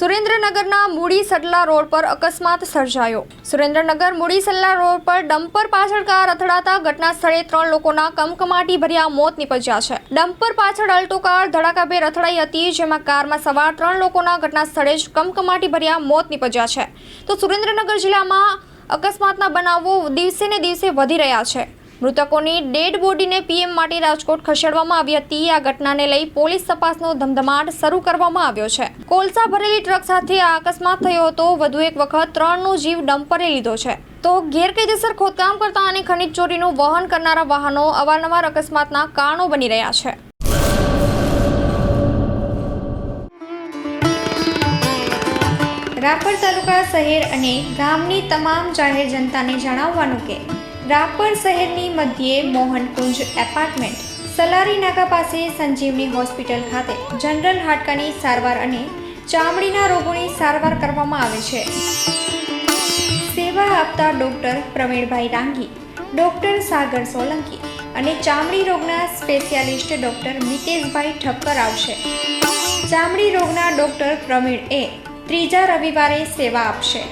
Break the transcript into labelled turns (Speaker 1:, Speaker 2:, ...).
Speaker 1: સુરેન્દ્રનગરના મૂડી સડલા રોડ પર અકસ્માત સર્જાયો। સુરેન્દ્રનગર મૂડી સડલા રોડ પર ડમ્પર પાછળ કાર અથડાતા ઘટના સ્થળે 3 લોકોના કમકમાટી ભર્યા મોત નીપજ્યા છે। ડમ્પર પાછળ અલ્ટો કાર ધડાકાભેર અથડાઈ હતી, જેમાં કારમાં સવાર 3 લોકોના ઘટના સ્થળે જ કમકમાટી ભર્યા મોત નીપજ્યા છે। તો સુરેન્દ્રનગર જિલ્લામાં અકસ્માતના બનાવો દિવસે ને દિવસે વધી રહ્યા છે। મૃતકોની ડેડ બોડીને પીએમ માટે રાજકોટ ખસેડવામાં આવી હતી। આ ઘટનાને લઈ પોલીસ તપાસનો ધમધમાટ શરૂ કરવામાં આવ્યો છે। કોલસા ભરેલી ટ્રક સાથે આ અકસ્માત થયો હતો। વધુ એક વખત 3નો જીવ ડમ્પરે લીધો છે। તો ગેરકાયદેસર ખોદકામ કરતા અને ખનીજ ચોરીનું વહન કરનારા વાહનો અવારનવાર અકસ્માતના કારણો બની રહ્યા છે। રાપર તાલુકા શહેર અને ગામની તમામ જાહેર જનતાને જણાવવાનું કે રાપર શહેરની મધ્યે મોહનકુંજ એપાર્ટમેન્ટ, સલારી નાકા પાસે સંજીવની હોસ્પિટલ ખાતે જનરલ હાડકાની સારવાર અને ચામડીના રોગોની સારવાર કરવામાં આવે છે। સેવા આપતા ડૉક્ટર પ્રવીણભાઈ રાંગી, ડૉક્ટર સાગર સોલંકી અને ચામડી રોગના સ્પેશિયાલિસ્ટ ડૉક્ટર મિતેશભાઈ ઠક્કર આવશે। ચામડી રોગના ડૉક્ટર પ્રવીણ ત્રીજા રવિવારે સેવા આપશે।